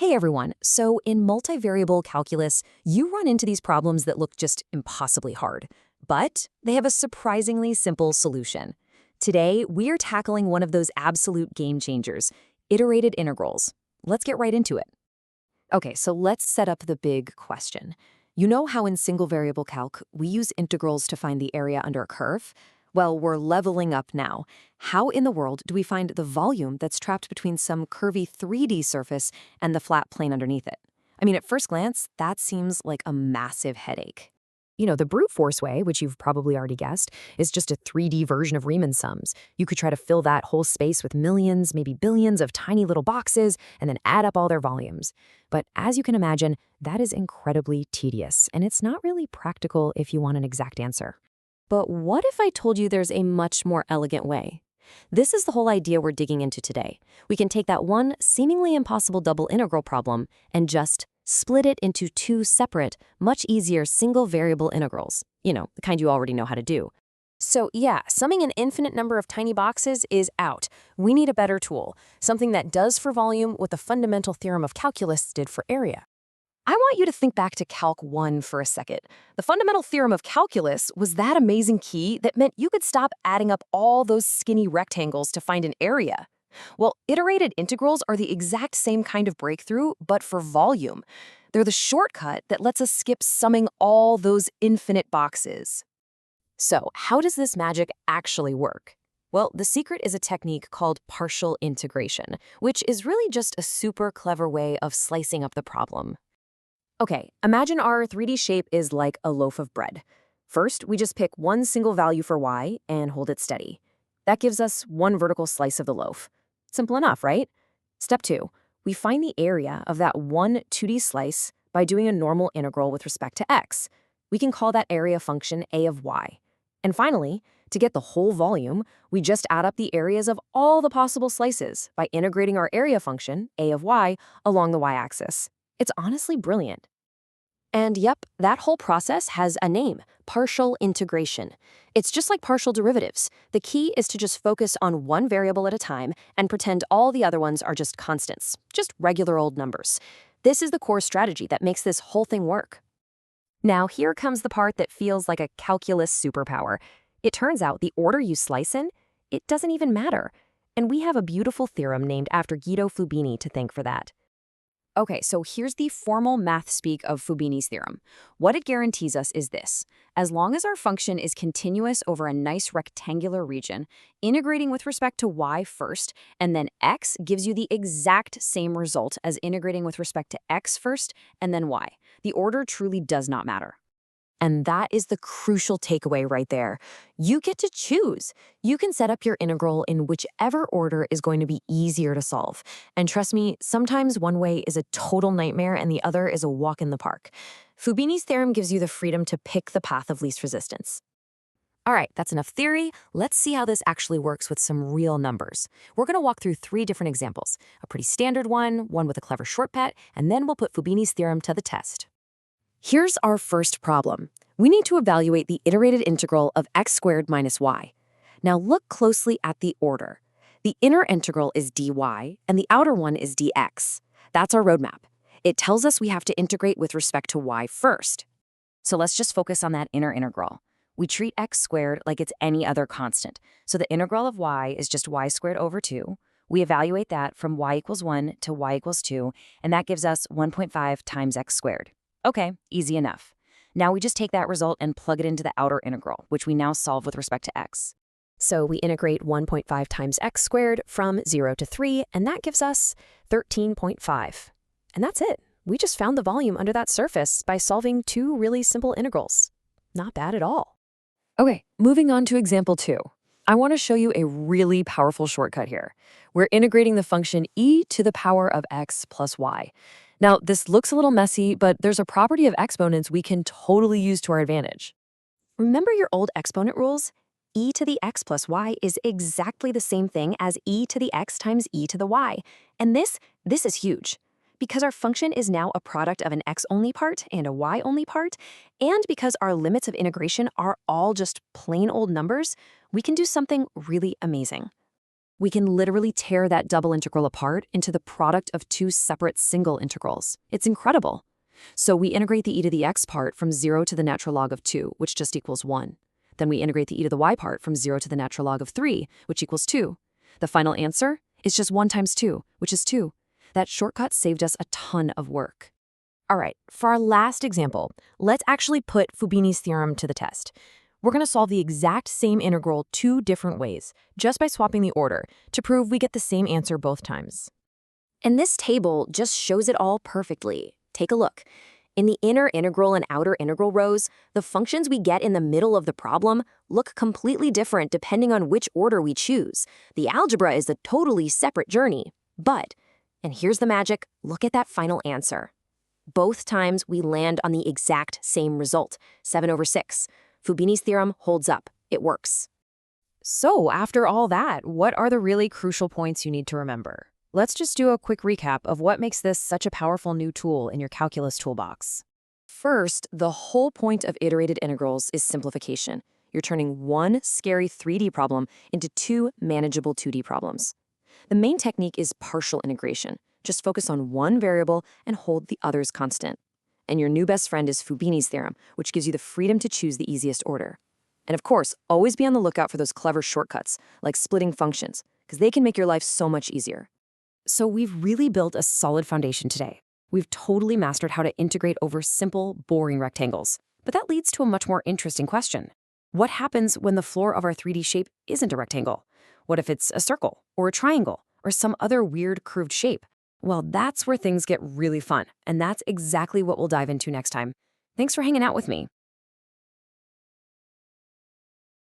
Hey everyone, so in multivariable calculus, you run into these problems that look just impossibly hard, but they have a surprisingly simple solution. Today, we are tackling one of those absolute game changers, iterated integrals. Let's get right into it. Okay, so let's set up the big question. You know how in single variable calc, we use integrals to find the area under a curve? Well, we're leveling up now. How in the world do we find the volume that's trapped between some curvy 3D surface and the flat plane underneath it? I mean, at first glance, that seems like a massive headache. The brute force way, which you've probably already guessed, is just a 3D version of Riemann sums. You could try to fill that whole space with millions, maybe billions of tiny little boxes, and then add up all their volumes. But as you can imagine, that is incredibly tedious, and it's not really practical if you want an exact answer. But what if I told you there's a much more elegant way? This is the whole idea we're digging into today. We can take that one seemingly impossible double integral problem and just split it into two separate, much easier single variable integrals. The kind you already know how to do. So yeah, summing an infinite number of tiny boxes is out. We need a better tool, something that does for volume what the fundamental theorem of calculus did for area. I want you to think back to Calc 1 for a second. The fundamental theorem of calculus was that amazing key that meant you could stop adding up all those skinny rectangles to find an area. Well, iterated integrals are the exact same kind of breakthrough, but for volume. They're the shortcut that lets us skip summing all those infinite boxes. So, how does this magic actually work? Well, the secret is a technique called partial integration, which is really just a super clever way of slicing up the problem. Okay, imagine our 3D shape is like a loaf of bread. First, we just pick one single value for y and hold it steady. That gives us one vertical slice of the loaf. Simple enough, right? Step 2, we find the area of that one 2D slice by doing a normal integral with respect to x. We can call that area function a of y. And finally, to get the whole volume, we just add up the areas of all the possible slices by integrating our area function, a of y, along the y-axis. It's honestly brilliant. And yep, that whole process has a name, partial integration. It's just like partial derivatives. The key is to just focus on one variable at a time and pretend all the other ones are just constants, just regular old numbers. This is the core strategy that makes this whole thing work. Now here comes the part that feels like a calculus superpower. It turns out the order you slice in, it doesn't even matter. And we have a beautiful theorem named after Guido Fubini to thank for that. Okay, so here's the formal math speak of Fubini's theorem. What it guarantees us is this. As long as our function is continuous over a nice rectangular region, integrating with respect to y first, and then x gives you the exact same result as integrating with respect to x first and then y. The order truly does not matter. And that is the crucial takeaway right there. You get to choose. You can set up your integral in whichever order is going to be easier to solve. And trust me, sometimes one way is a total nightmare and the other is a walk in the park. Fubini's theorem gives you the freedom to pick the path of least resistance. All right, that's enough theory. Let's see how this actually works with some real numbers. We're going to walk through 3 different examples, a pretty standard one with a clever shortcut, and then we'll put Fubini's theorem to the test. Here's our first problem. We need to evaluate the iterated integral of x squared minus y. Now look closely at the order. The inner integral is dy, and the outer one is dx. That's our roadmap. It tells us we have to integrate with respect to y first. So let's just focus on that inner integral. We treat x squared like it's any other constant. So the integral of y is just y squared over 2. We evaluate that from y equals 1 to y equals 2, and that gives us 1.5 times x squared. Okay, easy enough. Now we just take that result and plug it into the outer integral, which we now solve with respect to x. So we integrate 1.5 times x squared from 0 to 3, and that gives us 13.5. And that's it. We just found the volume under that surface by solving 2 really simple integrals. Not bad at all. Okay, moving on to example 2. I want to show you a really powerful shortcut here. We're integrating the function e to the power of x plus y. Now, this looks a little messy, but there's a property of exponents we can totally use to our advantage. Remember your old exponent rules? E to the x plus y is exactly the same thing as e to the x times e to the y. And this is huge. Because our function is now a product of an x-only part and a y-only part, and because our limits of integration are all just plain old numbers, we can do something really amazing. We can literally tear that double integral apart into the product of two separate single integrals. It's incredible. So we integrate the e to the x part from 0 to the natural log of 2, which just equals 1. Then we integrate the e to the y part from 0 to the natural log of 3, which equals 2. The final answer is just 1 times 2, which is 2. That shortcut saved us a ton of work. All right, for our last example, let's actually put Fubini's theorem to the test. We're going to solve the exact same integral two different ways, just by swapping the order, to prove we get the same answer both times. And this table just shows it all perfectly. Take a look. In the inner integral and outer integral rows, the functions we get in the middle of the problem look completely different depending on which order we choose. The algebra is a totally separate journey. But, and here's the magic, look at that final answer. Both times we land on the exact same result, 7/6. Fubini's theorem holds up. It works. So after all that, what are the really crucial points you need to remember? Let's just do a quick recap of what makes this such a powerful new tool in your calculus toolbox. First, the whole point of iterated integrals is simplification. You're turning one scary 3D problem into two manageable 2D problems. The main technique is partial integration. Just focus on one variable and hold the others constant. And your new best friend is Fubini's theorem, which gives you the freedom to choose the easiest order. And of course, always be on the lookout for those clever shortcuts, like splitting functions, because they can make your life so much easier. So we've really built a solid foundation today. We've totally mastered how to integrate over simple, boring rectangles. But that leads to a much more interesting question. What happens when the floor of our 3D shape isn't a rectangle? What if it's a circle, or a triangle, or some other weird curved shape? Well, that's where things get really fun, and that's exactly what we'll dive into next time. Thanks for hanging out with me.